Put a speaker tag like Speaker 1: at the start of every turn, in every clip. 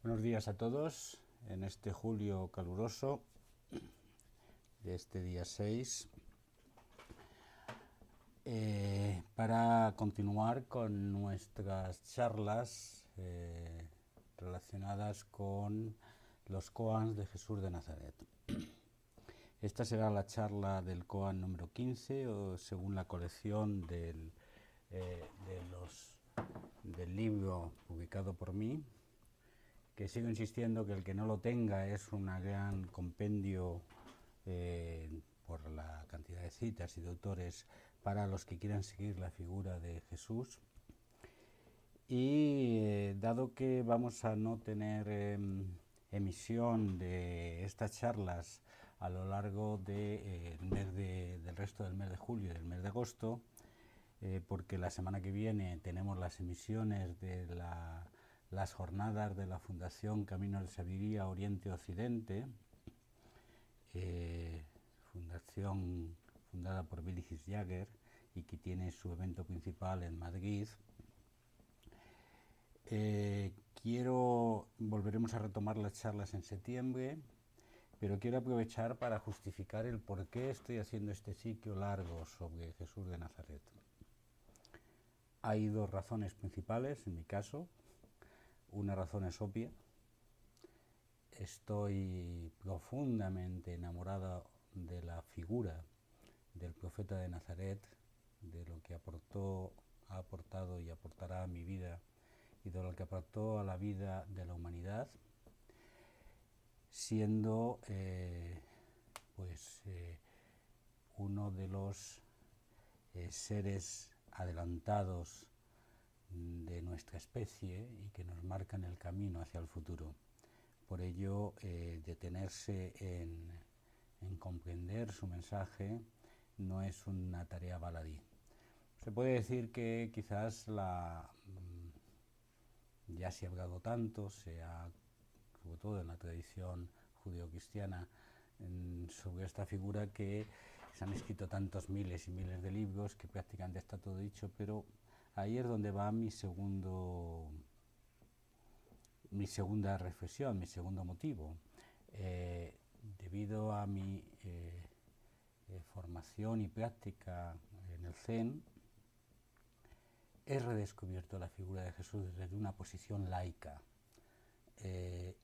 Speaker 1: Buenos días a todos en este julio caluroso de este día 6 para continuar con nuestras charlas relacionadas con los koans de Jesús de Nazaret. Esta será la charla del koan número 15 o según la colección del libro publicado por mí, que sigo insistiendo que el que no lo tenga es un gran compendio por la cantidad de citas y de autores para los que quieran seguir la figura de Jesús. Y dado que vamos a no tener emisión de estas charlas a lo largo del resto del mes de julio y del mes de agosto, porque la semana que viene tenemos las emisiones de las jornadas de la Fundación Caminos de Sabiduría Oriente-Occidente, fundación fundada por Billy Jagger y que tiene su evento principal en Madrid. Volveremos a retomar las charlas en septiembre, pero quiero aprovechar para justificar el por qué estoy haciendo este ciclo largo sobre Jesús de Nazaret. Hay dos razones principales en mi caso. Una razón es obvia. Estoy profundamente enamorada de la figura del profeta de Nazaret, de lo que ha aportado y aportará a mi vida y de lo que aportó a la vida de la humanidad, siendo uno de los seres adelantados de nuestra especie y que nos marcan el camino hacia el futuro. Por ello, detenerse en comprender su mensaje no es una tarea baladí. Se puede decir que quizás ya se ha hablado tanto, sobre todo en la tradición judeocristiana, sobre esta figura, que se han escrito tantos miles y miles de libros que prácticamente está todo dicho, pero ahí es donde va mi segunda reflexión, mi segundo motivo. Debido a mi formación y práctica en el Zen, he redescubierto la figura de Jesús desde una posición laica,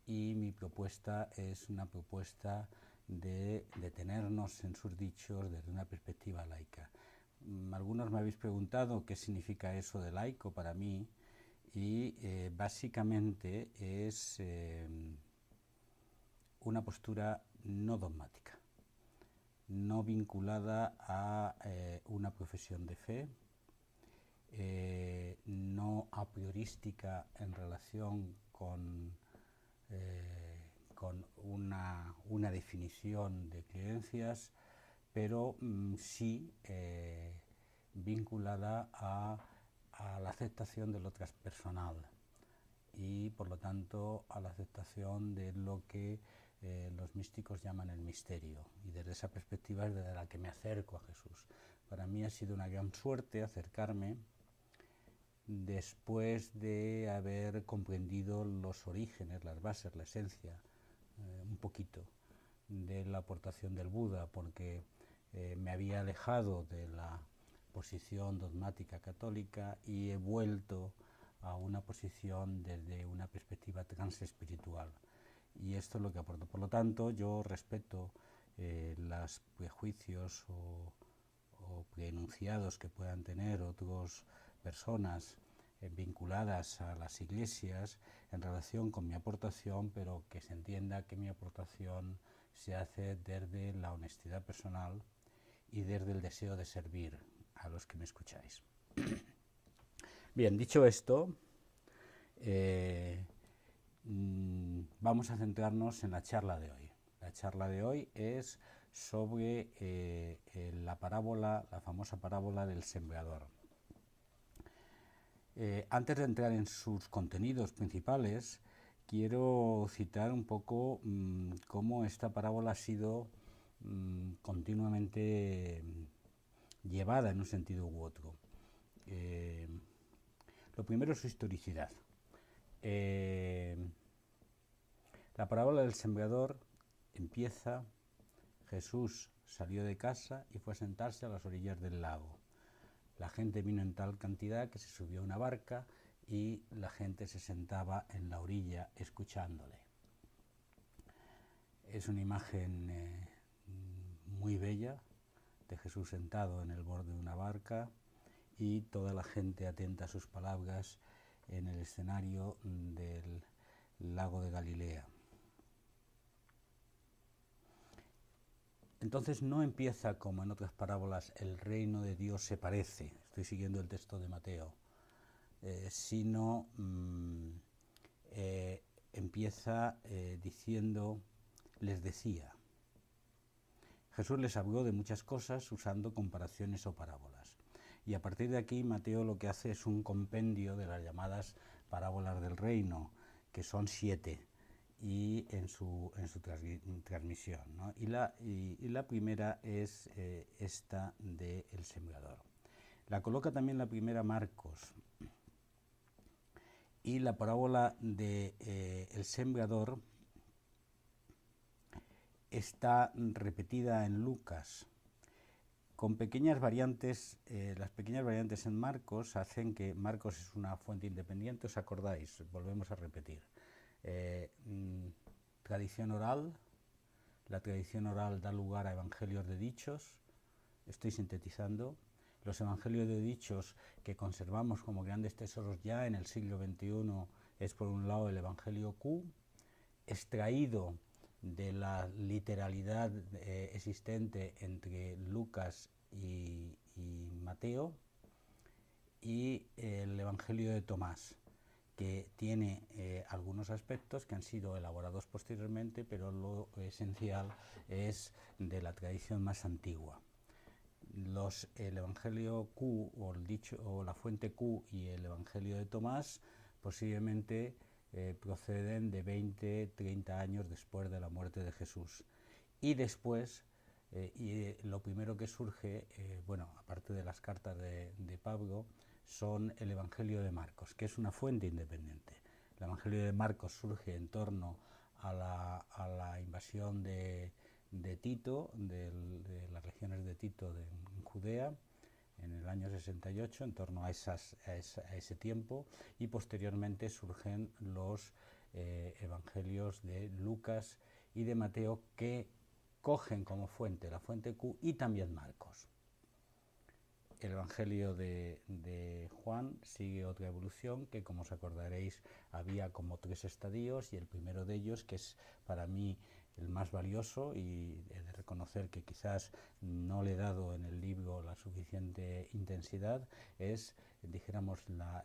Speaker 1: y mi propuesta es una propuesta de detenernos en sus dichos desde una perspectiva laica. Algunos me habéis preguntado qué significa eso de laico para mí, y básicamente es una postura no dogmática, no vinculada a una profesión de fe, no a priorística en relación con una definición de creencias, pero sí vinculada a la aceptación de lo transpersonal y por lo tanto a la aceptación de lo que los místicos llaman el misterio, y desde esa perspectiva es desde la que me acerco a Jesús. Para mí ha sido una gran suerte acercarme después de haber comprendido los orígenes, las bases, la esencia, un poquito, de la aportación del Buda, porque me había alejado de la posición dogmática católica y he vuelto a una posición desde una perspectiva transespiritual. Y esto es lo que aporto. Por lo tanto, yo respeto los prejuicios o preenunciados que puedan tener otras personas vinculadas a las iglesias en relación con mi aportación, pero que se entienda que mi aportación se hace desde la honestidad personal y desde el deseo de servir a los que me escucháis. Bien, dicho esto, vamos a centrarnos en la charla de hoy. La charla de hoy es sobre la famosa parábola del sembrador. Antes de entrar en sus contenidos principales, quiero citar un poco cómo esta parábola ha sido continuamente llevada en un sentido u otro. Lo primero es su historicidad. La parábola del sembrador empieza: Jesús salió de casa y fue a sentarse a las orillas del lago. La gente vino en tal cantidad que se subió a una barca y la gente se sentaba en la orilla escuchándole. Es una imagen muy bella de Jesús sentado en el borde de una barca y toda la gente atenta a sus palabras en el escenario del lago de Galilea. Entonces no empieza como en otras parábolas: el reino de Dios se parece, estoy siguiendo el texto de Mateo, sino empieza diciendo: les decía. Jesús les habló de muchas cosas usando comparaciones o parábolas. Y a partir de aquí Mateo lo que hace es un compendio de las llamadas parábolas del reino, que son 7, y en su transmisión, ¿no? Y la primera es esta de El Sembrador. La coloca también la primera Marcos. Y la parábola de El Sembrador está repetida en Lucas, con pequeñas variantes. Las pequeñas variantes en Marcos hacen que Marcos es una fuente independiente. ¿Os acordáis? Volvemos a repetir. Tradición oral. La tradición oral da lugar a evangelios de dichos. Estoy sintetizando. Los evangelios de dichos que conservamos como grandes tesoros ya en el siglo XXI es, por un lado, el Evangelio Q, extraído de la literalidad existente entre Lucas y Mateo, y el Evangelio de Tomás, que tiene algunos aspectos que han sido elaborados posteriormente, pero lo esencial es de la tradición más antigua. El Evangelio Q o la fuente Q y el Evangelio de Tomás posiblemente proceden de 20-30 años después de la muerte de Jesús. Y después, lo primero que surge, aparte de las cartas de Pablo, son el Evangelio de Marcos, que es una fuente independiente. El Evangelio de Marcos surge en torno a la invasión de Tito, de las regiones de Tito en Judea, en el año 68, en torno a ese tiempo, y posteriormente surgen los evangelios de Lucas y de Mateo, que cogen como fuente la fuente Q y también Marcos. El Evangelio de Juan sigue otra evolución que, como os acordaréis, había como 3 estadios, y el primero de ellos, que es para mí el más valioso, y he de reconocer que quizás no le he dado en el libro la suficiente intensidad, es, dijéramos,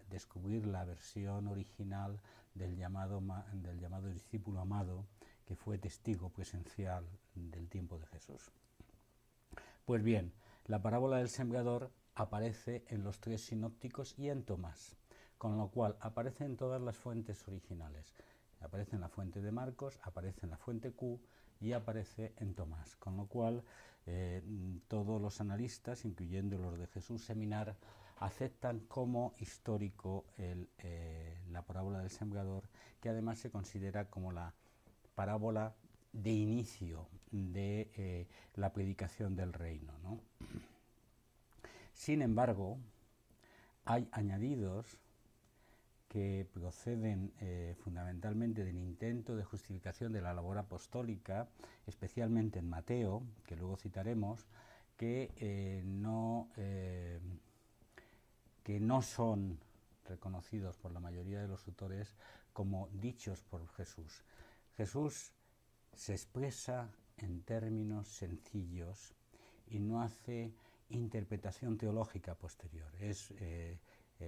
Speaker 1: descubrir la versión original del llamado discípulo amado, que fue testigo presencial del tiempo de Jesús. Pues bien, la parábola del sembrador aparece en los 3 sinópticos y en Tomás, con lo cual aparece en todas las fuentes originales. Aparece en la fuente de Marcos, aparece en la fuente Q y aparece en Tomás, con lo cual todos los analistas, incluyendo los de Jesús Seminar, aceptan como histórico la parábola del sembrador, que además se considera como la parábola de inicio de la predicación del reino, ¿no? Sin embargo, hay añadidos que proceden fundamentalmente del intento de justificación de la labor apostólica, especialmente en Mateo, que luego citaremos, que no son reconocidos por la mayoría de los autores como dichos por Jesús. Jesús se expresa en términos sencillos y no hace interpretación teológica posterior. Es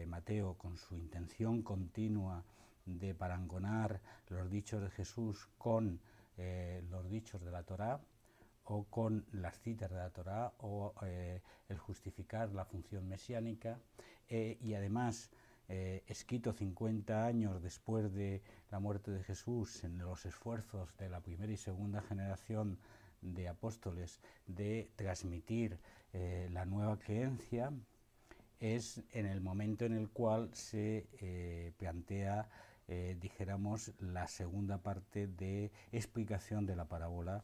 Speaker 1: Mateo, con su intención continua de parangonar los dichos de Jesús con los dichos de la Torá, o con las citas de la Torá, o el justificar la función mesiánica, y además escrito 50 años después de la muerte de Jesús, en los esfuerzos de la primera y segunda generación de apóstoles de transmitir la nueva creencia, es en el momento en el cual se plantea dijéramos, la segunda parte de explicación de la parábola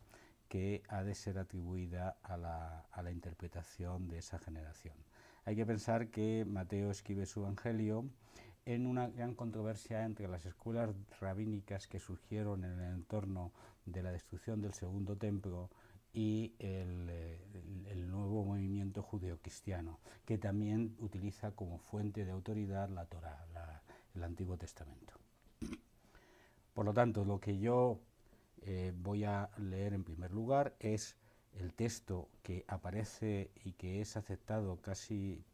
Speaker 1: que ha de ser atribuida a la interpretación de esa generación. Hay que pensar que Mateo escribe su Evangelio en una gran controversia entre las escuelas rabínicas que surgieron en el entorno de la destrucción del Segundo Templo y el nuevo movimiento judeocristiano, que también utiliza como fuente de autoridad la Torá, el Antiguo Testamento. Por lo tanto, lo que yo voy a leer en primer lugar es el texto que aparece y que es aceptado casi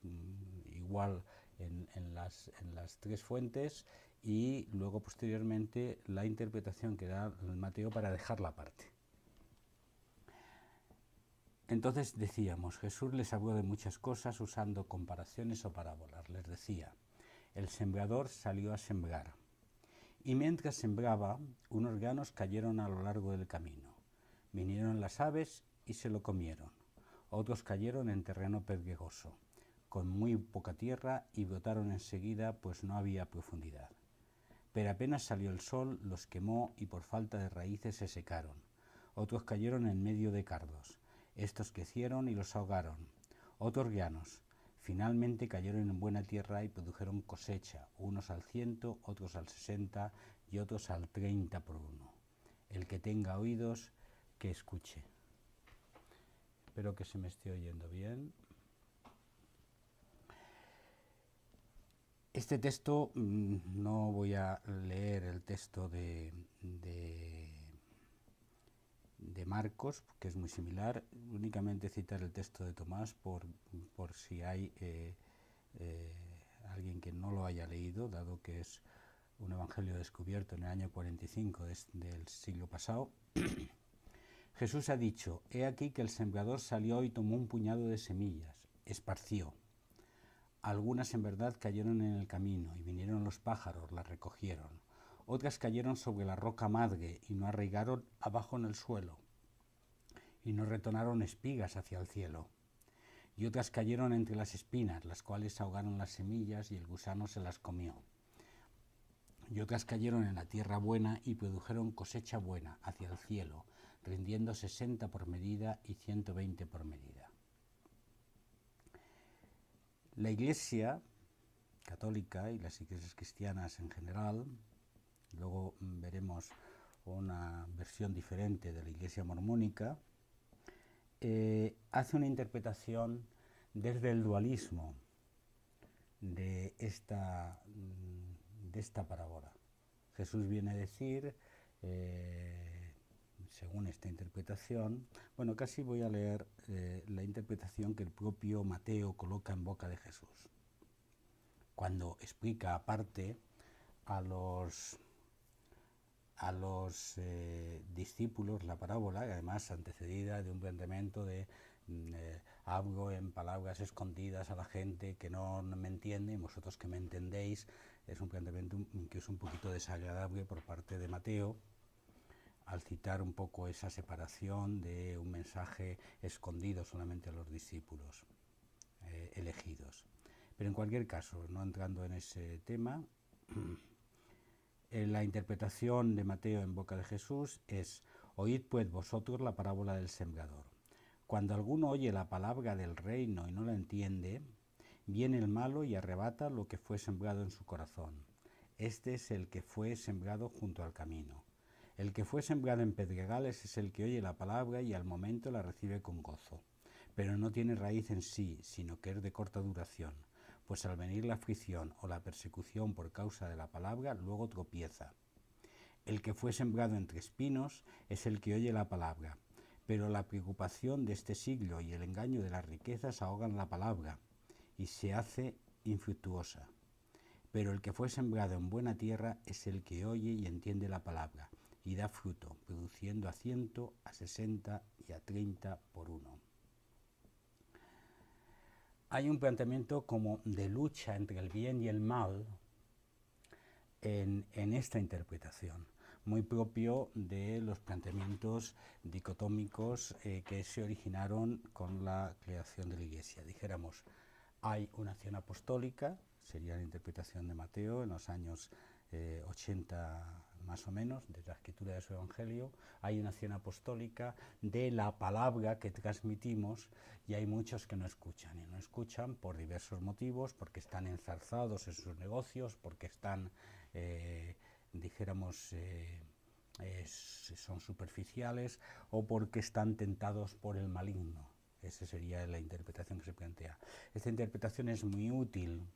Speaker 1: igual en las tres fuentes, y luego posteriormente la interpretación que da Mateo para dejarla aparte. Entonces decíamos, Jesús les habló de muchas cosas usando comparaciones o parábolas. Les decía, el sembrador salió a sembrar, y mientras sembraba, unos granos cayeron a lo largo del camino. Vinieron las aves y se lo comieron. Otros cayeron en terreno pedregoso, con muy poca tierra, y brotaron enseguida, pues no había profundidad. Pero apenas salió el sol, los quemó y por falta de raíces se secaron. Otros cayeron en medio de cardos. Estos crecieron y los ahogaron. Otros granos finalmente cayeron en buena tierra y produjeron cosecha, unos al 100, otros al 60 y otros al 30 por uno. El que tenga oídos, que escuche. Espero que se me esté oyendo bien. Este texto, no voy a leer el texto de Marcos, que es muy similar, únicamente citar el texto de Tomás por si hay alguien que no lo haya leído, dado que es un evangelio descubierto en el año 45 del siglo pasado. Jesús ha dicho, he aquí que el sembrador salió y tomó un puñado de semillas, esparció. Algunas en verdad cayeron en el camino y vinieron los pájaros, las recogieron. Otras cayeron sobre la roca madre y no arraigaron abajo en el suelo y no retonaron espigas hacia el cielo. Y otras cayeron entre las espinas, las cuales ahogaron las semillas y el gusano se las comió. Y otras cayeron en la tierra buena y produjeron cosecha buena hacia el cielo, rindiendo 60 por medida y 120 por medida. La Iglesia católica y las iglesias cristianas en general, luego veremos una versión diferente de la Iglesia mormónica, hace una interpretación desde el dualismo de esta parábola. Jesús viene a decir, según esta interpretación, bueno, casi voy a leer la interpretación que el propio Mateo coloca en boca de Jesús, cuando explica aparte a los discípulos la parábola, además antecedida de un planteamiento de hablo en palabras escondidas a la gente que no me entiende, y vosotros que me entendéis. Es un planteamiento que es un poquito desagradable por parte de Mateo, al citar un poco esa separación de un mensaje escondido solamente a los discípulos elegidos. Pero en cualquier caso, no entrando en ese tema, la interpretación de Mateo en boca de Jesús es: oíd pues vosotros la parábola del sembrador. Cuando alguno oye la palabra del reino y no la entiende, viene el malo y arrebata lo que fue sembrado en su corazón. Este es el que fue sembrado junto al camino. El que fue sembrado en pedregales es el que oye la palabra y al momento la recibe con gozo, pero no tiene raíz en sí, sino que es de corta duración, pues al venir la aflicción o la persecución por causa de la palabra, luego tropieza. El que fue sembrado entre espinos es el que oye la palabra, pero la preocupación de este siglo y el engaño de las riquezas ahogan la palabra y se hace infructuosa. Pero el que fue sembrado en buena tierra es el que oye y entiende la palabra, y da fruto, produciendo a 100, a 60 y a 30 por uno. Hay un planteamiento como de lucha entre el bien y el mal en esta interpretación, muy propio de los planteamientos dicotómicos que se originaron con la creación de la Iglesia. Dijéramos, hay una acción apostólica, sería la interpretación de Mateo en los años 80 más o menos, de la escritura de su Evangelio, hay una acción apostólica de la palabra que transmitimos y hay muchos que no escuchan, y no escuchan por diversos motivos, porque están enzarzados en sus negocios, porque están, dijéramos, son superficiales o porque están tentados por el maligno. Esa sería la interpretación que se plantea. Esta interpretación es muy útil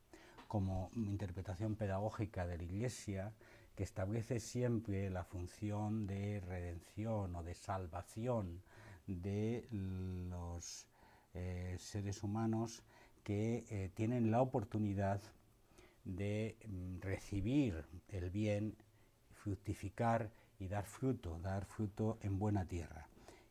Speaker 1: como interpretación pedagógica de la Iglesia, que establece siempre la función de redención o de salvación de los seres humanos que tienen la oportunidad de recibir el bien, fructificar y dar fruto en buena tierra.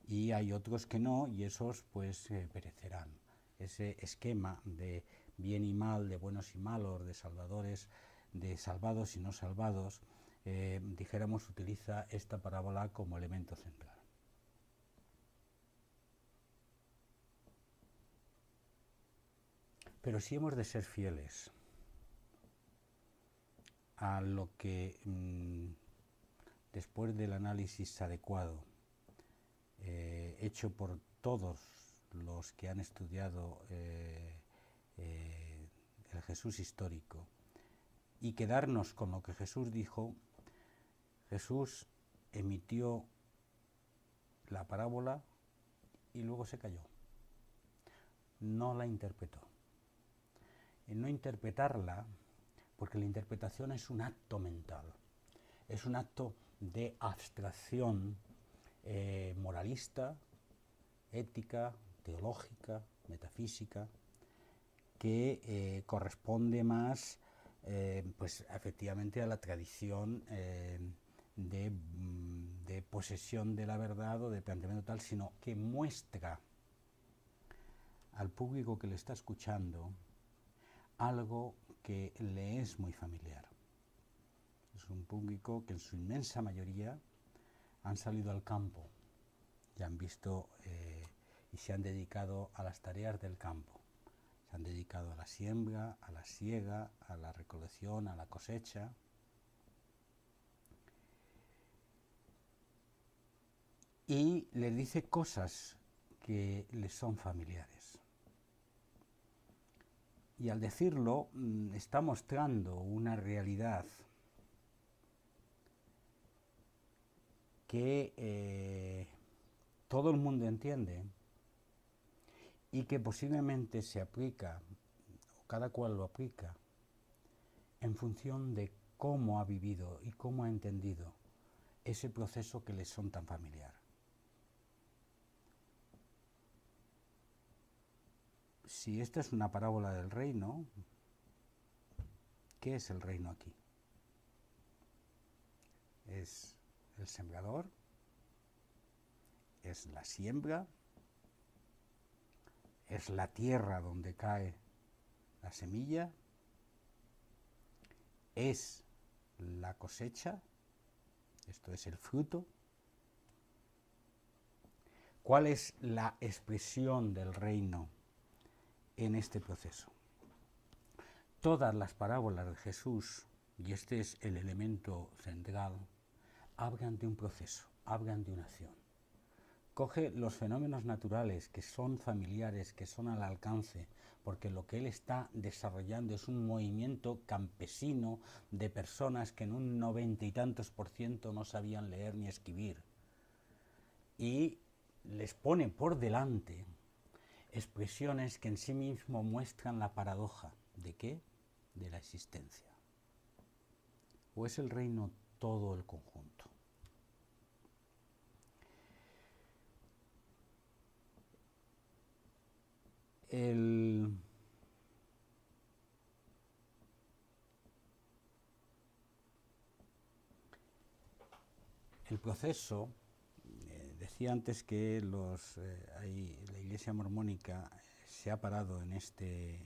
Speaker 1: Y hay otros que no, y esos pues perecerán. Ese esquema de bien y mal, de buenos y malos, de salvadores, de salvados y no salvados, dijéramos, utiliza esta parábola como elemento central. Pero sí hemos de ser fieles a lo que, después del análisis adecuado, hecho por todos los que han estudiado el Jesús histórico, y quedarnos con lo que Jesús dijo, Jesús emitió la parábola y luego se calló. No la interpretó. En no interpretarla, porque la interpretación es un acto mental, es un acto de abstracción moralista, ética, teológica, metafísica, que corresponde más pues efectivamente a la tradición de posesión de la verdad o de planteamiento tal, sino que muestra al público que le está escuchando algo que le es muy familiar. Es un público que en su inmensa mayoría han salido al campo y han visto y se han dedicado a las tareas del campo. Se han dedicado a la siembra, a la siega, a la recolección, a la cosecha. Y les dice cosas que les son familiares. Y al decirlo está mostrando una realidad que todo el mundo entiende y que posiblemente se aplica, o cada cual lo aplica, en función de cómo ha vivido y cómo ha entendido ese proceso que les son tan familiar. Si esta es una parábola del reino, ¿qué es el reino aquí? Es el sembrador, es la siembra, es la tierra donde cae la semilla, es la cosecha, esto es el fruto. ¿Cuál es la expresión del reino en este proceso? Todas las parábolas de Jesús, y este es el elemento central, hablan de un proceso, hablan de una acción. Coge los fenómenos naturales que son familiares, que son al alcance, porque lo que él está desarrollando es un movimiento campesino de personas que en un 90 y tantos % no sabían leer ni escribir. Y les pone por delante expresiones que en sí mismo muestran la paradoja. ¿De qué? De la existencia. ¿O es el reino todo el conjunto? El proceso, decía antes que la Iglesia mormónica se ha parado en este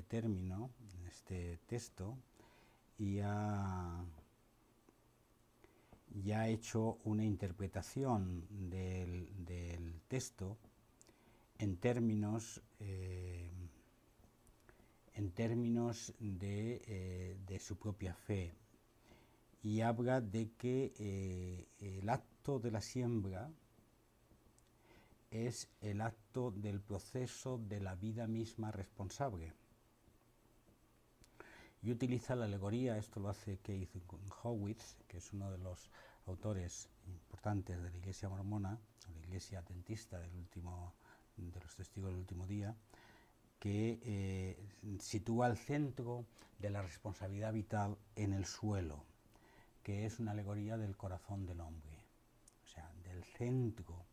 Speaker 1: término, en este texto, y ha hecho una interpretación del texto en términos de su propia fe, y habla de que el acto de la siembra es el acto del proceso de la vida misma responsable. Y utiliza la alegoría, esto lo hace Keith Howitz, que es uno de los autores importantes de la Iglesia mormona, la Iglesia adventista de los testigos del último día, que sitúa el centro de la responsabilidad vital en el suelo, que es una alegoría del corazón del hombre, o sea, del centro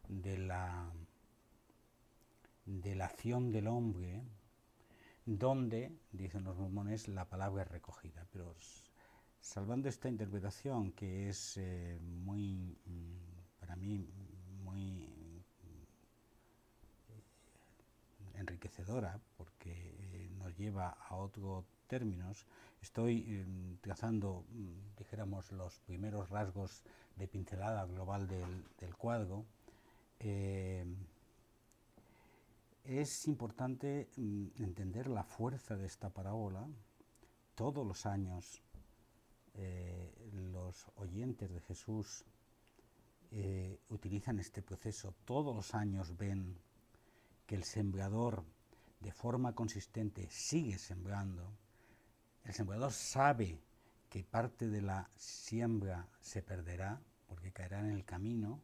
Speaker 1: de la acción del hombre, donde, dicen los mormones, la palabra es recogida. Pero salvando esta interpretación, que es para mí, muy enriquecedora, porque nos lleva a otros términos, estoy trazando, dijéramos, los primeros rasgos de pincelada global del cuadro. Es importante entender la fuerza de esta parábola. Todos los años los oyentes de Jesús utilizan este proceso. Todos los años ven que el sembrador de forma consistente sigue sembrando. El sembrador sabe que parte de la siembra se perderá porque caerá en el camino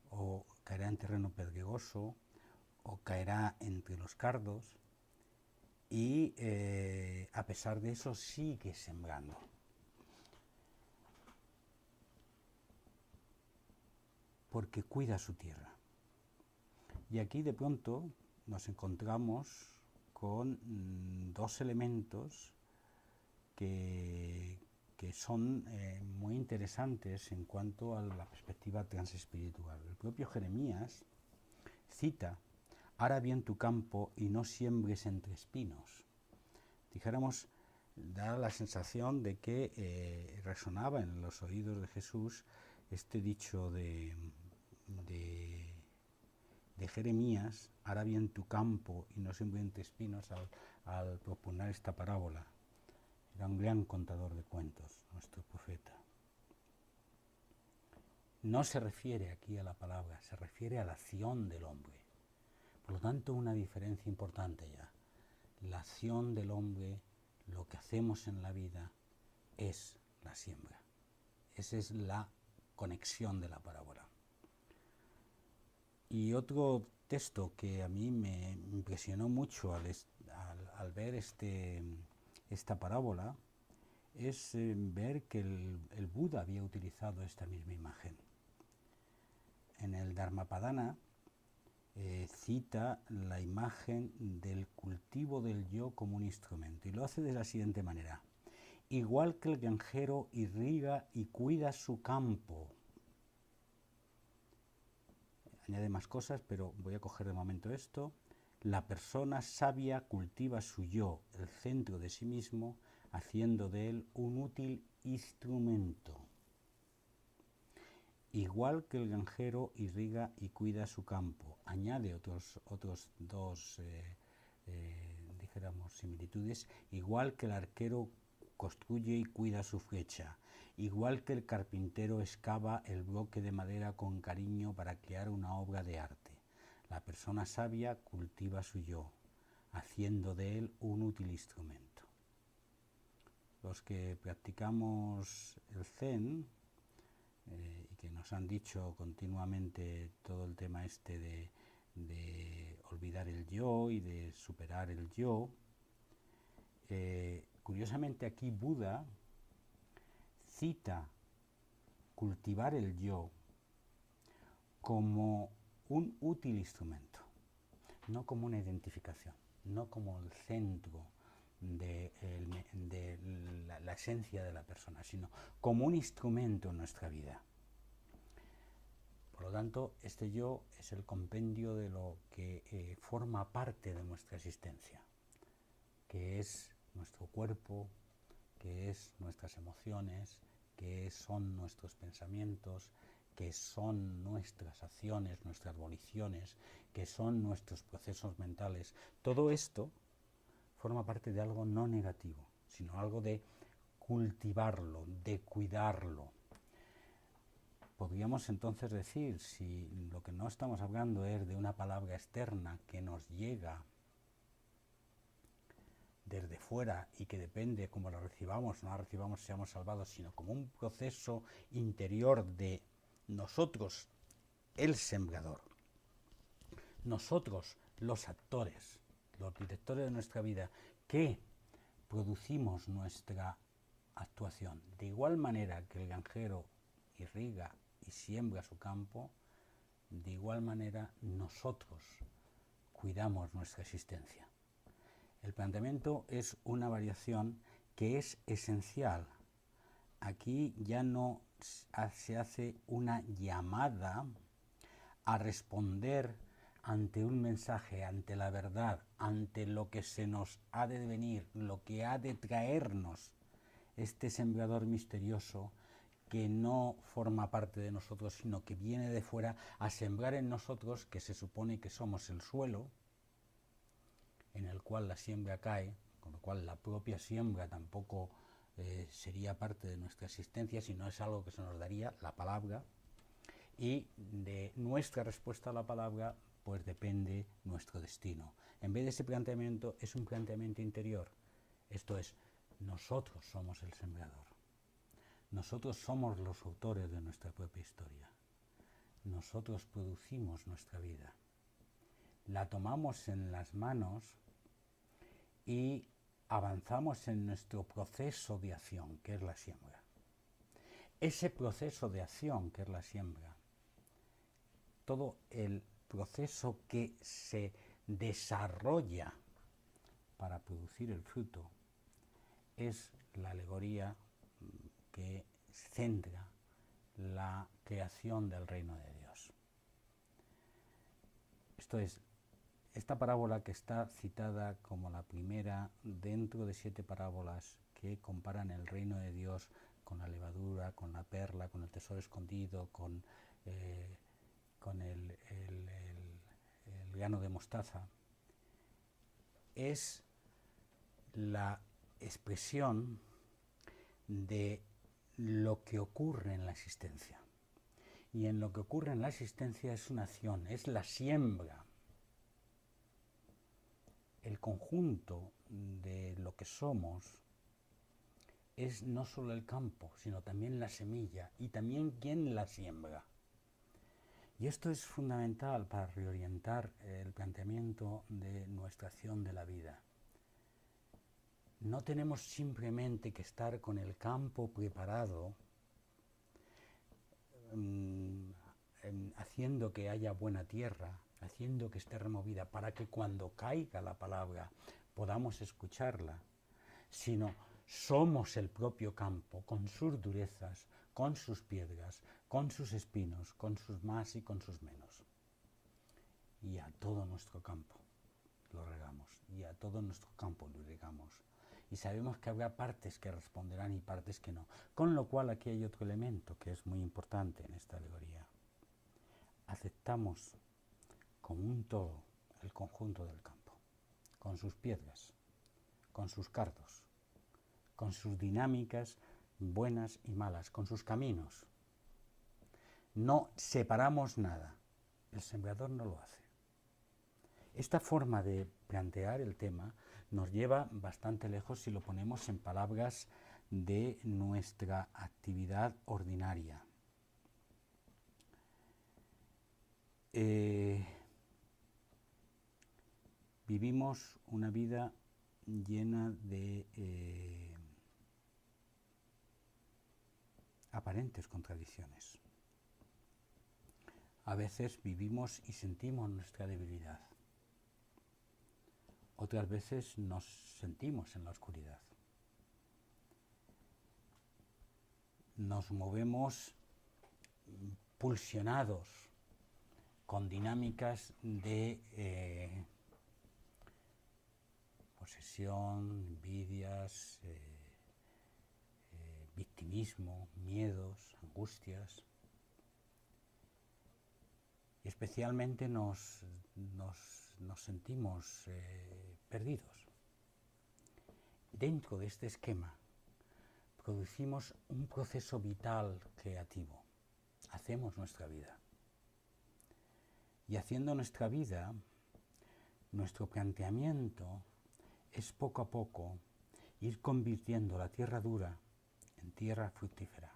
Speaker 1: o caerá en terreno pedregoso o caerá entre los cardos, y a pesar de eso sigue sembrando. Porque cuida su tierra. Y aquí de pronto nos encontramos con dos elementos que son muy interesantes en cuanto a la perspectiva transespiritual. El propio Jeremías cita: «Ara bien tu campo y no siembres entre espinos». Dijéramos, da la sensación de que resonaba en los oídos de Jesús este dicho de Jeremías: «Hará bien tu campo y no siembres entre espinos», al proponer esta parábola. Era un gran contador de cuentos, nuestro profeta. No se refiere aquí a la palabra, se refiere a la acción del hombre. Por lo tanto, una diferencia importante ya. La acción del hombre, lo que hacemos en la vida, es la siembra. Esa es la conexión de la parábola. Y otro texto que a mí me impresionó mucho al ver esta parábola es ver que el Buda había utilizado esta misma imagen. En el Dharmapadana cita la imagen del cultivo del yo como un instrumento, y lo hace de la siguiente manera: «Igual que el granjero irriga y cuida su campo». Añade más cosas, pero voy a coger de momento esto. «La persona sabia cultiva su yo, el centro de sí mismo, haciendo de él un útil instrumento. Igual que el granjero irriga y cuida su campo». Añade otros dos, dijéramos, similitudes. «Igual que el arquero construye y cuida su flecha. Igual que el carpintero excava el bloque de madera con cariño para crear una obra de arte. La persona sabia cultiva su yo, haciendo de él un útil instrumento». Los que practicamos el Zen, y que nos han dicho continuamente todo el tema este de olvidar el yo y de superar el yo, curiosamente aquí Buda cita cultivar el yo como un útil instrumento, no como una identificación, no como el centro de la esencia de la persona, sino como un instrumento en nuestra vida. Por lo tanto, este yo es el compendio de lo que forma parte de nuestra existencia, que es nuestro cuerpo, que es nuestras emociones, que son nuestros pensamientos, que son nuestras acciones, nuestras voliciones, que son nuestros procesos mentales. Todo esto forma parte de algo no negativo, sino algo de cultivarlo, de cuidarlo. Podríamos entonces decir, si lo que no estamos hablando es de una palabra externa que nos llega desde fuera y que depende cómo la recibamos, no la recibamos, seamos salvados, sino como un proceso interior de nosotros, el sembrador, nosotros, los actores, los directores de nuestra vida, que producimos nuestra actuación. De igual manera que el granjero irriga y siembra su campo, de igual manera nosotros cuidamos nuestra existencia. El planteamiento es una variación que es esencial. Aquí ya no se hace una llamada a responder ante un mensaje, ante la verdad, ante lo que se nos ha de venir, lo que ha de traernos este sembrador misterioso que no forma parte de nosotros, sino que viene de fuera a sembrar en nosotros, que se supone que somos el suelo en el cual la siembra cae, con lo cual la propia siembra tampoco sería parte de nuestra existencia, sino es algo que se nos daría, la palabra, y de nuestra respuesta a la palabra pues depende nuestro destino. En vez de ese planteamiento, es un planteamiento interior, esto es, nosotros somos el sembrador, nosotros somos los autores de nuestra propia historia, nosotros producimos nuestra vida, la tomamos en las manos y avanzamos en nuestro proceso de acción, que es la siembra. Ese proceso de acción, que es la siembra, todo el proceso que se desarrolla para producir el fruto, es la alegoría que centra la creación del reino de Dios. Esto es, esta parábola que está citada como la primera dentro de 7 parábolas que comparan el reino de Dios con la levadura, con la perla, con el tesoro escondido, con el grano de mostaza, es la expresión de lo que ocurre en la existencia. Y en lo que ocurre en la existencia es una acción, es la siembra. El conjunto de lo que somos es no solo el campo, sino también la semilla y también quien la siembra. Y esto es fundamental para reorientar el planteamiento de nuestra acción de la vida. No tenemos simplemente que estar con el campo preparado, haciendo que haya buena tierra, haciendo que esté removida, para que cuando caiga la palabra podamos escucharla, sino somos el propio campo, con sus durezas, con sus piedras, con sus espinos, con sus más y con sus menos. Y a todo nuestro campo lo regamos, y a todo nuestro campo lo irrigamos. Y sabemos que habrá partes que responderán y partes que no. Con lo cual aquí hay otro elemento que es muy importante en esta alegoría. Aceptamos como un todo el conjunto del campo, con sus piedras, con sus cardos, con sus dinámicas buenas y malas, con sus caminos. No separamos nada. El sembrador no lo hace. Esta forma de plantear el tema nos lleva bastante lejos si lo ponemos en palabras de nuestra actividad ordinaria. Vivimos una vida llena de aparentes contradicciones. A veces vivimos y sentimos nuestra debilidad. Otras veces nos sentimos en la oscuridad. Nos movemos pulsionados con dinámicas de posesión, envidias, victimismo, miedos, angustias. Y especialmente nos sentimos perdidos. Dentro de este esquema producimos un proceso vital creativo, hacemos nuestra vida. Y haciendo nuestra vida, nuestro planteamiento es poco a poco ir convirtiendo la tierra dura en tierra fructífera,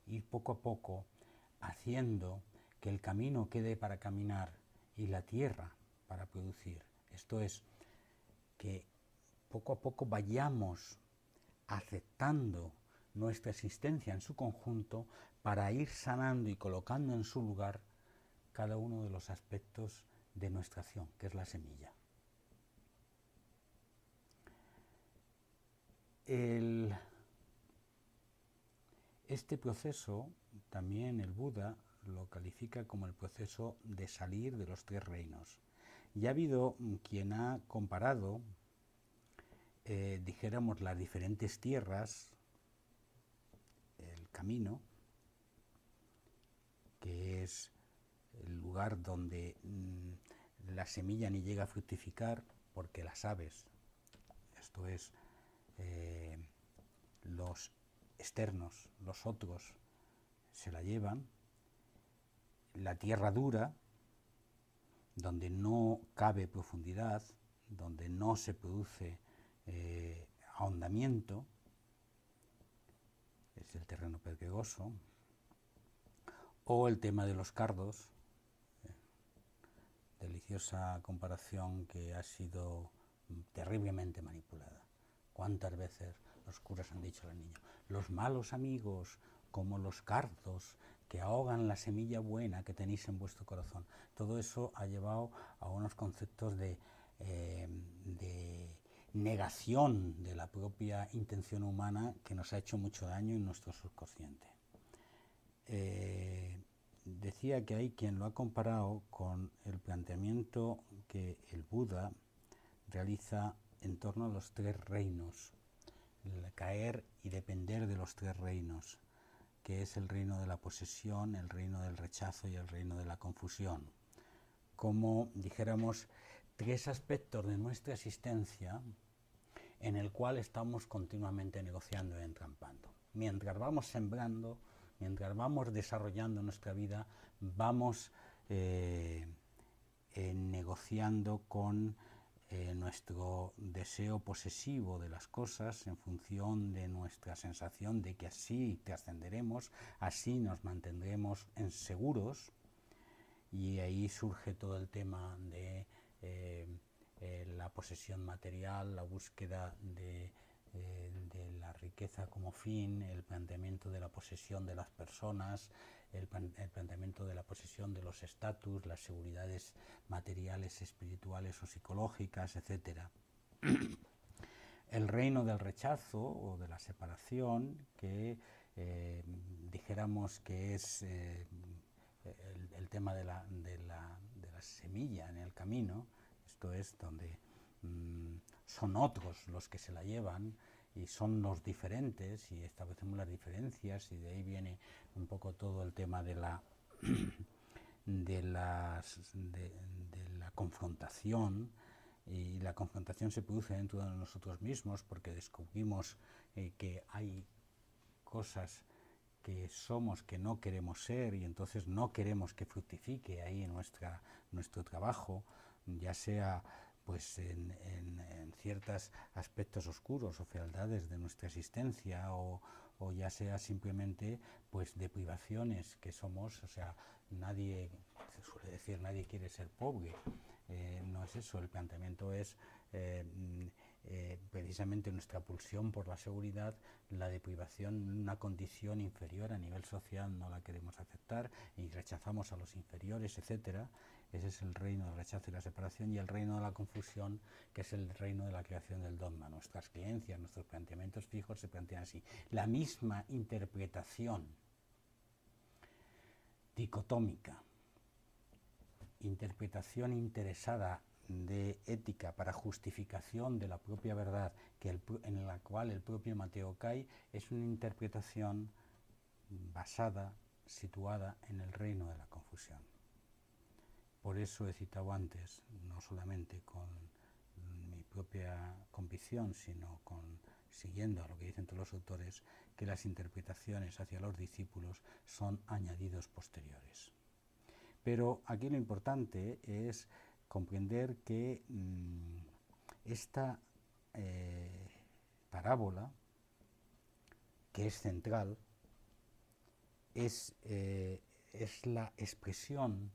Speaker 1: ir poco a poco haciendo que el camino quede para caminar y la tierra para producir. Esto es, que poco a poco vayamos aceptando nuestra existencia en su conjunto para ir sanando y colocando en su lugar cada uno de los aspectos de nuestra acción, que es la semilla. Este proceso también el Buda lo califica como el proceso de salir de los tres reinos. Y ha habido quien ha comparado, dijéramos, las diferentes tierras, el camino, que es el lugar donde la semilla ni llega a fructificar porque las aves, esto es, los externos, los otros, se la llevan, la tierra dura, donde no cabe profundidad, donde no se produce ahondamiento, es el terreno pedregoso, o el tema de los cardos, deliciosa comparación que ha sido terriblemente manipulada. ¿Cuántas veces los curas han dicho al niño, los malos amigos como los cardos que ahogan la semilla buena que tenéis en vuestro corazón? Todo eso ha llevado a unos conceptos de negación de la propia intención humana que nos ha hecho mucho daño en nuestro subconsciente. Decía que hay quien lo ha comparado con el planteamiento que el Buda realiza en torno a los tres reinos, el caer y depender de los tres reinos, que es el reino de la posesión, el reino del rechazo y el reino de la confusión. Como, dijéramos, tres aspectos de nuestra existencia en el cual estamos continuamente negociando y entrampando. Mientras vamos sembrando, mientras vamos desarrollando nuestra vida, vamos negociando con nuestro deseo posesivo de las cosas en función de nuestra sensación de que así trascenderemos, así nos mantendremos seguros, y ahí surge todo el tema de la posesión material, la búsqueda de la riqueza como fin, el planteamiento de la posesión de las personas, el planteamiento de la posesión de los estatus, las seguridades materiales, espirituales o psicológicas, etc. El reino del rechazo o de la separación, que dijéramos que es el tema de la semilla en el camino, esto es donde son otros los que se la llevan y son los diferentes y establecemos las diferencias, y de ahí viene un poco todo el tema de la confrontación, y la confrontación se produce dentro de nosotros mismos porque descubrimos que hay cosas que somos que no queremos ser, y entonces no queremos que fructifique ahí nuestro trabajo, ya sea pues en ciertos aspectos oscuros o fealdades de nuestra existencia, o ya sea simplemente pues de privaciones que somos. O sea, nadie, se suele decir, nadie quiere ser pobre, no es eso, el planteamiento es precisamente nuestra pulsión por la seguridad, la deprivación, una condición inferior a nivel social no la queremos aceptar y rechazamos a los inferiores, etcétera. Ese es el reino del rechazo y la separación. Y el reino de la confusión, que es el reino de la creación del dogma. Nuestras creencias, nuestros planteamientos fijos se plantean así. La misma interpretación dicotómica, interpretación interesada de ética para justificación de la propia verdad, en la cual el propio Mateo cae, es una interpretación basada, situada en el reino de la confusión. Por eso he citado antes, no solamente con mi propia convicción, siguiendo a lo que dicen todos los autores, que las interpretaciones hacia los discípulos son añadidos posteriores. Pero aquí lo importante es comprender que esta parábola, que es central, es la expresión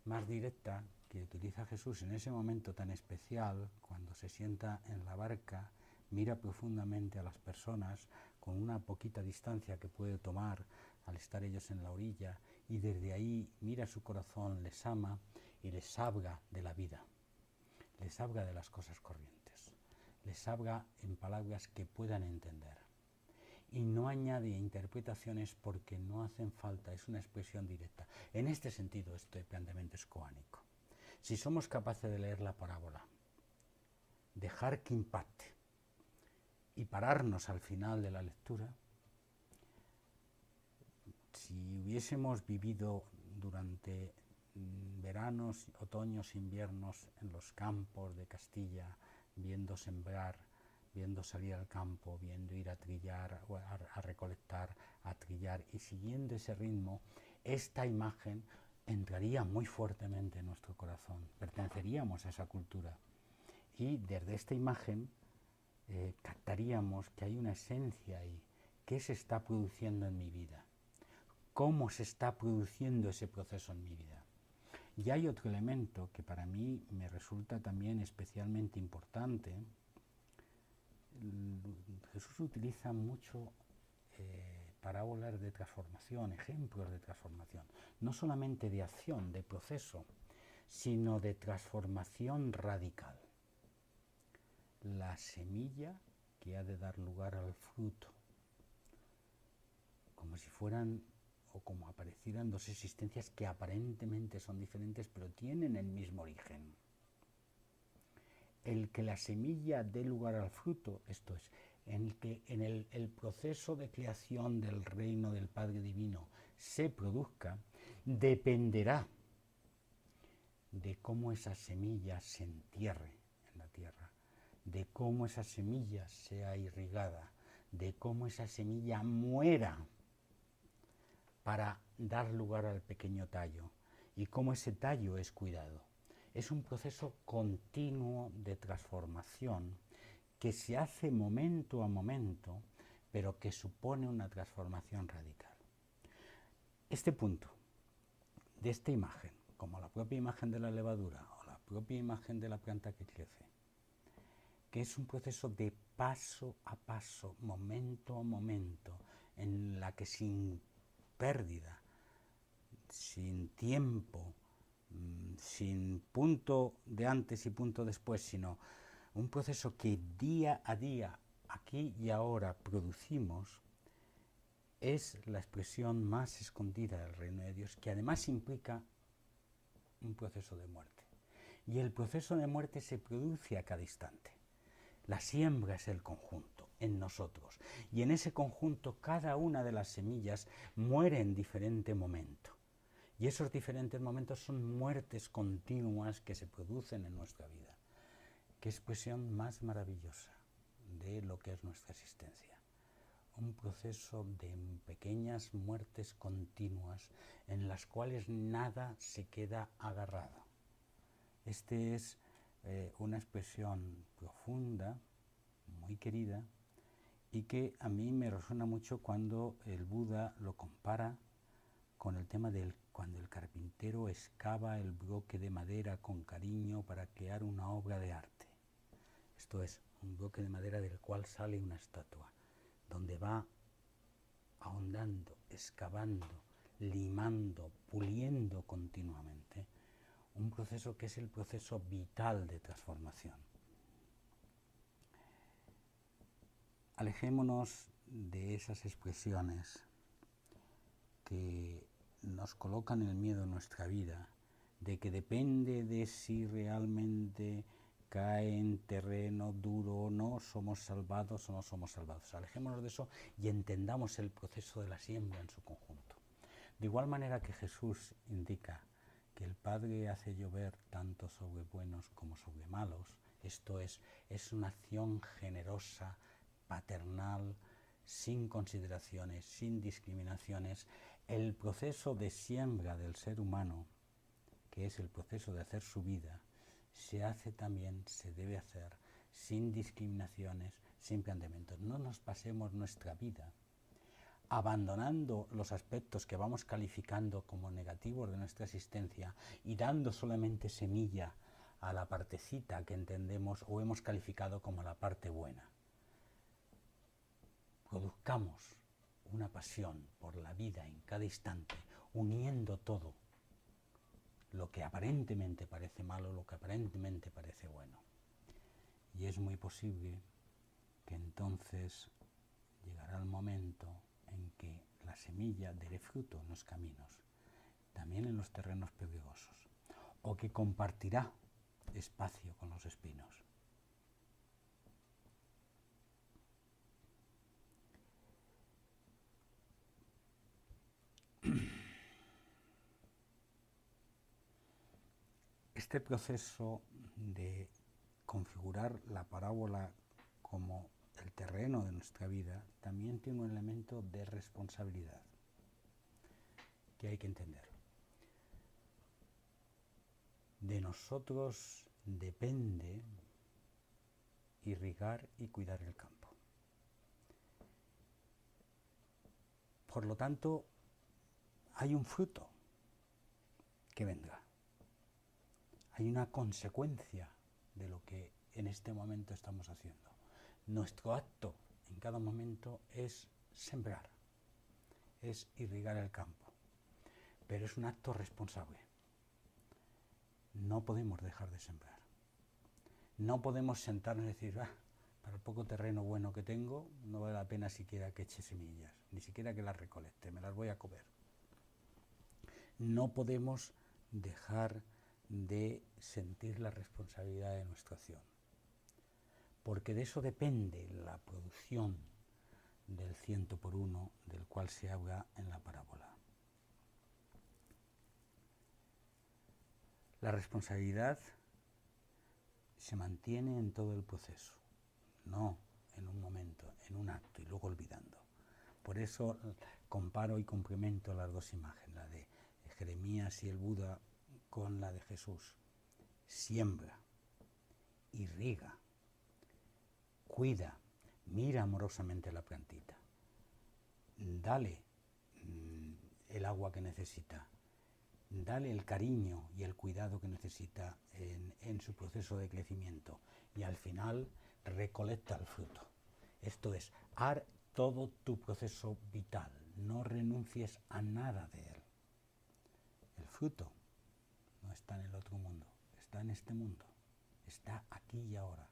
Speaker 1: más directa que utiliza Jesús en ese momento tan especial, cuando se sienta en la barca, mira profundamente a las personas con una poquita distancia que puede tomar al estar ellos en la orilla, y desde ahí mira su corazón, les ama y les habla de la vida, les habla de las cosas corrientes, les habla en palabras que puedan entender. Y no añade interpretaciones porque no hacen falta, es una expresión directa. En este sentido, este planteamiento es coánico. Si somos capaces de leer la parábola, dejar que impacte y pararnos al final de la lectura, si hubiésemos vivido durante veranos, otoños, inviernos en los campos de Castilla, viendo sembrar, viendo salir al campo, viendo ir a trillar, a recolectar, a trillar, y siguiendo ese ritmo, esta imagen entraría muy fuertemente en nuestro corazón, perteneceríamos a esa cultura, y desde esta imagen captaríamos que hay una esencia ahí. ¿Qué se está produciendo en mi vida? ¿Cómo se está produciendo ese proceso en mi vida? Y hay otro elemento que para mí me resulta también especialmente importante. Jesús utiliza mucho parábolas de transformación, ejemplos de transformación, no solamente de acción, de proceso, sino de transformación radical. La semilla que ha de dar lugar al fruto, como si fueran o como aparecieran dos existencias que aparentemente son diferentes, pero tienen el mismo origen. El que la semilla dé lugar al fruto, esto es, en que en el proceso de creación del reino del Padre Divino se produzca, dependerá de cómo esa semilla se entierre en la tierra, de cómo esa semilla sea irrigada, de cómo esa semilla muera para dar lugar al pequeño tallo, y cómo ese tallo es cuidado. Es un proceso continuo de transformación que se hace momento a momento, pero que supone una transformación radical. Este punto de esta imagen, como la propia imagen de la levadura o la propia imagen de la planta que crece, que es un proceso de paso a paso, momento a momento, en la que sin pérdida, sin tiempo, sin punto de antes y punto después, sino un proceso que día a día, aquí y ahora producimos, es la expresión más escondida del reino de Dios, que además implica un proceso de muerte. Y el proceso de muerte se produce a cada instante. La siembra es el conjunto, en nosotros. Y en ese conjunto cada una de las semillas muere en diferente momento. Y esos diferentes momentos son muertes continuas que se producen en nuestra vida. Qué expresión más maravillosa de lo que es nuestra existencia. Un proceso de pequeñas muertes continuas en las cuales nada se queda agarrado. Este es una expresión profunda, muy querida, y que a mí me resuena mucho cuando el Buda lo compara con el tema del cuando el carpintero excava el bloque de madera con cariño para crear una obra de arte. Esto es, un bloque de madera del cual sale una estatua, donde va ahondando, excavando, limando, puliendo continuamente. Un proceso que es el proceso vital de transformación. Alejémonos de esas expresiones que nos colocan el miedo en nuestra vida, de que depende de si realmente cae en terreno duro o no, somos salvados o no somos salvados. Alejémonos de eso y entendamos el proceso de la siembra en su conjunto. De igual manera que Jesús indica que el Padre hace llover tanto sobre buenos como sobre malos, esto es una acción generosa paternal, sin consideraciones, sin discriminaciones. El proceso de siembra del ser humano, que es el proceso de hacer su vida, se hace también, se debe hacer, sin discriminaciones, sin planteamientos. No nos pasemos nuestra vida abandonando los aspectos que vamos calificando como negativos de nuestra existencia y dando solamente semilla a la partecita que entendemos o hemos calificado como la parte buena. Produzcamos una pasión por la vida en cada instante, uniendo todo, lo que aparentemente parece malo, lo que aparentemente parece bueno. Y es muy posible que entonces llegará el momento en que la semilla dé fruto en los caminos, también en los terrenos pedregosos, o que compartirá espacio con los espinos. Este proceso de configurar la parábola como el terreno de nuestra vida también tiene un elemento de responsabilidad que hay que entender. De nosotros depende irrigar y cuidar el campo. Por lo tanto, hay un fruto que vendrá. Hay una consecuencia de lo que en este momento estamos haciendo. Nuestro acto en cada momento es sembrar, es irrigar el campo, pero es un acto responsable. No podemos dejar de sembrar. No podemos sentarnos y decir, para el poco terreno bueno que tengo, no vale la pena siquiera que eche semillas, ni siquiera que las recolecte, me las voy a comer. No podemos dejar de sentir la responsabilidad de nuestra acción, porque de eso depende la producción del 100 por 1 del cual se habla en la parábola. La responsabilidad se mantiene en todo el proceso, no en un momento, en un acto y luego olvidando. Por eso comparo y complemento las dos imágenes, la de Jeremías y el Buda con la de Jesús. Siembra, irriga, cuida, mira amorosamente la plantita, dale el agua que necesita, dale el cariño y el cuidado que necesita en su proceso de crecimiento y al final recolecta el fruto. Esto es, haz todo tu proceso vital, no renuncies a nada de él. El fruto no está en el otro mundo, está en este mundo, está aquí y ahora,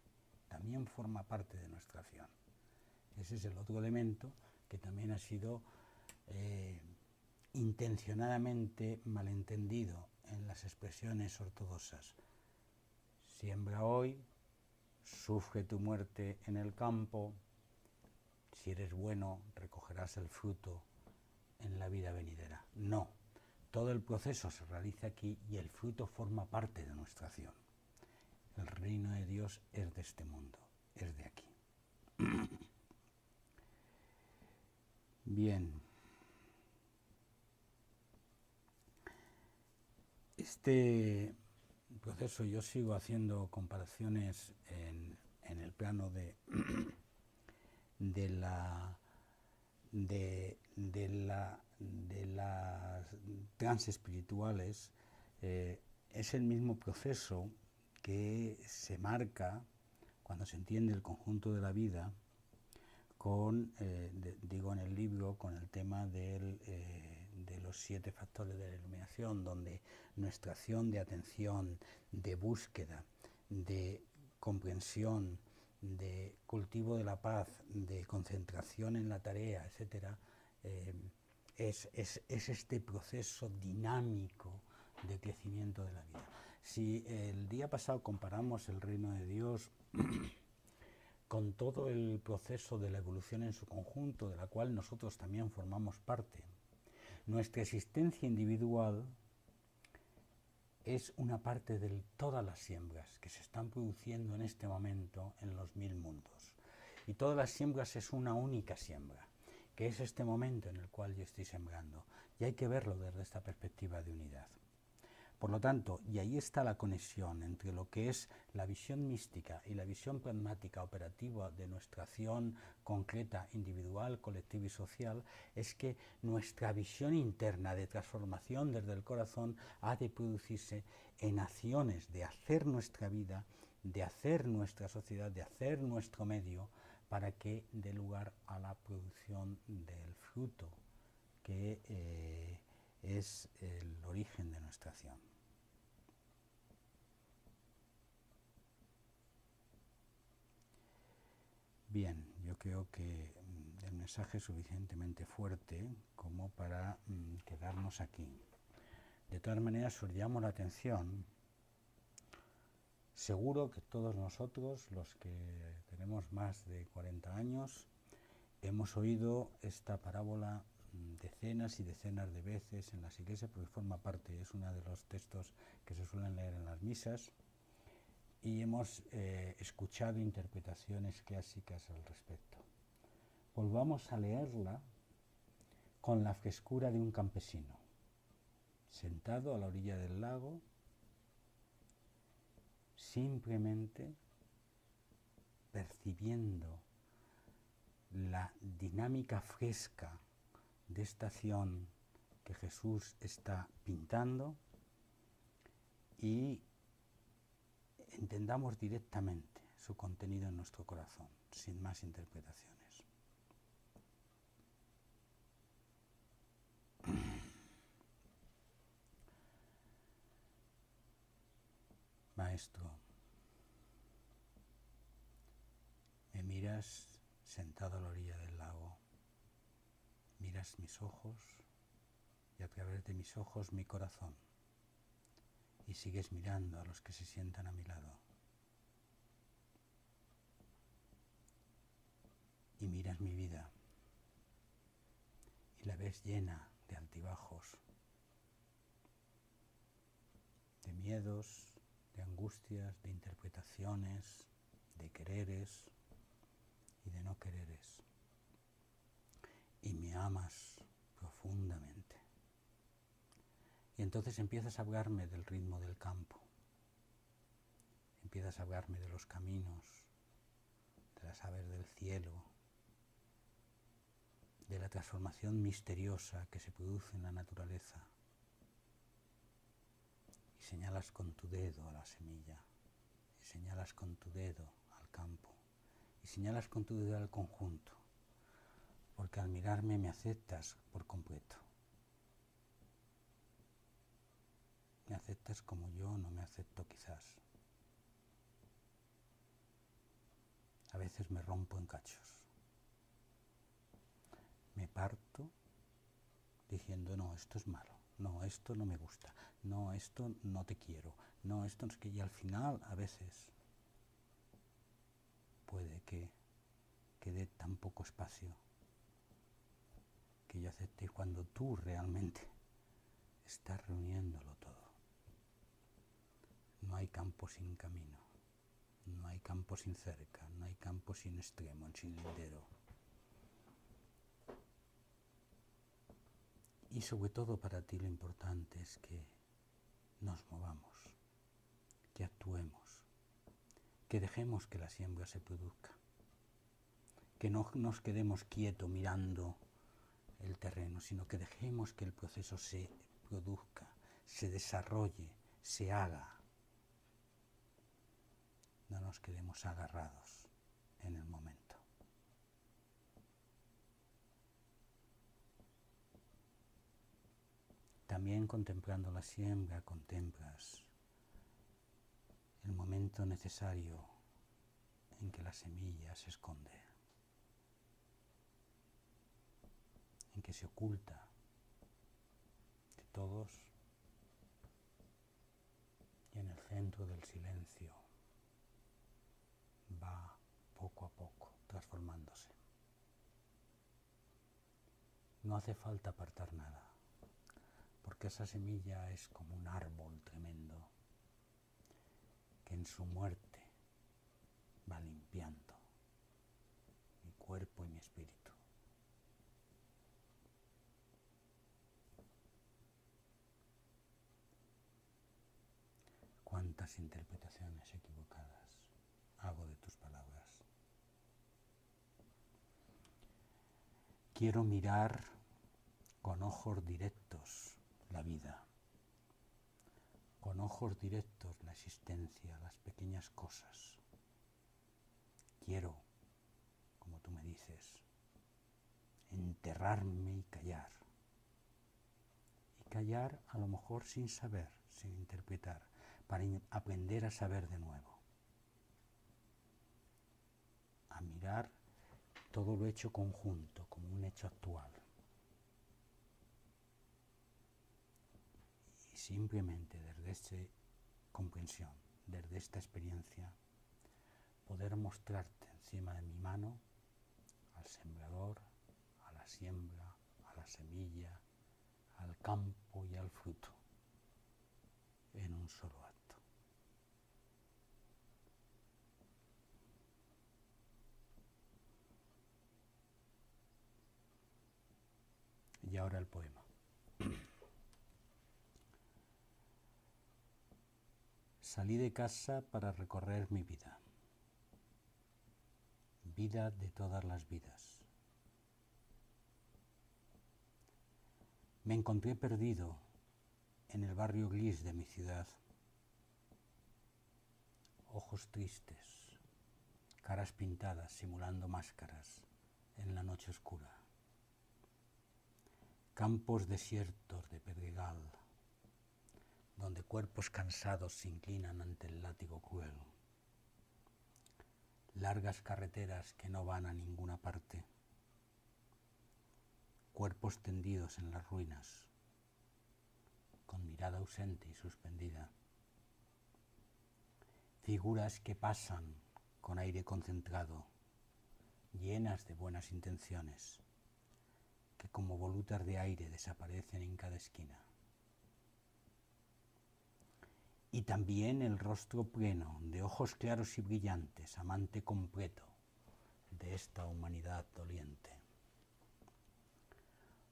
Speaker 1: también forma parte de nuestra acción. Ese es el otro elemento que también ha sido intencionadamente malentendido en las expresiones ortodoxas. Siembra hoy, sufre tu muerte en el campo, si eres bueno recogerás el fruto en la vida venidera. No, todo el proceso se realiza aquí y el fruto forma parte de nuestra acción. El reino de Dios es de este mundo, es de aquí. Bien. Este proceso yo sigo haciendo comparaciones en el plano de las trans espirituales. Es el mismo proceso que se marca cuando se entiende el conjunto de la vida con, digo en el libro, con el tema de los 7 factores de la iluminación, donde nuestra acción de atención, de búsqueda, de comprensión, de cultivo de la paz, de concentración en la tarea, etc., es este proceso dinámico de crecimiento de la vida. Si el día pasado comparamos el reino de Dios con todo el proceso de la evolución en su conjunto, de la cual nosotros también formamos parte, nuestra existencia individual es una parte de todas las siembras que se están produciendo en este momento en los 1000 mundos. y todas las siembras es una única siembra, que es este momento en el cual yo estoy sembrando, y hay que verlo desde esta perspectiva de unidad. Por lo tanto, y ahí está la conexión entre lo que es la visión mística y la visión pragmática operativa de nuestra acción concreta, individual, colectiva y social, es que nuestra visión interna de transformación desde el corazón ha de producirse en acciones de hacer nuestra vida, de hacer nuestra sociedad, de hacer nuestro medio, para que dé lugar a la producción del fruto, que es el origen de nuestra acción. Bien, yo creo que el mensaje es suficientemente fuerte como para quedarnos aquí. De todas maneras, os llamo la atención. Seguro que todos nosotros, los que tenemos más de 40 años, hemos oído esta parábola decenas y decenas de veces en las iglesias, porque forma parte, es uno de los textos que se suelen leer en las misas, y hemos escuchado interpretaciones clásicas al respecto. Volvamos a leerla con la frescura de un campesino, sentado a la orilla del lago, simplemente percibiendo la dinámica fresca de esta acción que Jesús está pintando, y entendamos directamente su contenido en nuestro corazón, sin más interpretaciones. Maestro, me miras sentado a la orilla del lago, miras mis ojos y a través de mis ojos mi corazón, y sigues mirando a los que se sientan a mi lado. Y miras mi vida y la ves llena de altibajos, de miedos, de angustias, de interpretaciones, de quereres y de no quereres. Y me amas profundamente. Y entonces empiezas a hablarme del ritmo del campo, empiezas a hablarme de los caminos, de las aves del cielo, de la transformación misteriosa que se produce en la naturaleza. Y señalas con tu dedo a la semilla, y señalas con tu dedo al campo, y señalas con tu dedo al conjunto, porque al mirarme me aceptas por completo. Me aceptas como yo no me acepto quizás. A veces me rompo en cachos. Me parto diciendo, no, esto es malo, no, esto no me gusta, no, esto no te quiero, no, esto no es que... Y al final, a veces, puede que quede tan poco espacio que yo acepte cuando tú realmente estás reuniéndolo todo. No hay campo sin camino, no hay campo sin cerca, no hay campo sin extremo, sin lindero. Y sobre todo para ti lo importante es que nos movamos, que actuemos, que dejemos que la siembra se produzca, que no nos quedemos quietos mirando el terreno, sino que dejemos que el proceso se produzca, se desarrolle, se haga. No nos quedemos agarrados en el momento. También contemplando la siembra, contemplas el momento necesario en que la semilla se esconde, en que se oculta de todos, y en el centro del silencio va poco a poco transformándose. No hace falta apartar nada, porque esa semilla es como un árbol tremendo que en su muerte va limpiando, cuerpo y mi espíritu. Cuántas interpretaciones equivocadas hago de tus palabras. Quiero mirar con ojos directos la vida, con ojos directos la existencia, las pequeñas cosas. Quiero, como tú me dices, enterrarme y callar. Y callar a lo mejor sin saber, sin interpretar, para aprender a saber de nuevo. A mirar todo lo hecho conjunto, como un hecho actual. Y simplemente desde esta comprensión, desde esta experiencia, poder mostrarte encima de mi mano al sembrador, a la siembra, a la semilla, al campo y al fruto, en un solo acto. Y ahora el poema. Salí de casa para recorrer mi vida, vida de todas las vidas. Me encontré perdido en el barrio gris de mi ciudad. Ojos tristes, caras pintadas simulando máscaras en la noche oscura. Campos desiertos de pedregal, donde cuerpos cansados se inclinan ante el látigo cruel. Largas carreteras que no van a ninguna parte. Cuerpos tendidos en las ruinas, con mirada ausente y suspendida. Figuras que pasan con aire concentrado, llenas de buenas intenciones, que como volutas de aire desaparecen en cada esquina. Y también el rostro pleno, de ojos claros y brillantes, amante completo de esta humanidad doliente.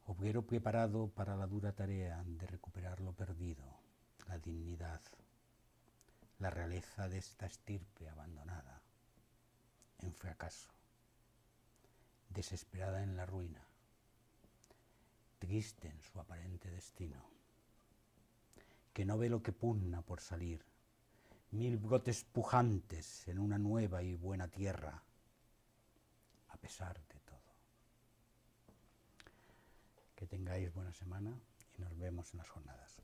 Speaker 1: Obrero preparado para la dura tarea de recuperar lo perdido, la dignidad, la realeza de esta estirpe abandonada, en fracaso, desesperada en la ruina, triste en su aparente destino, que no ve lo que pugna por salir, 1000 brotes pujantes en una nueva y buena tierra, a pesar de todo. Que tengáis buena semana y nos vemos en las jornadas.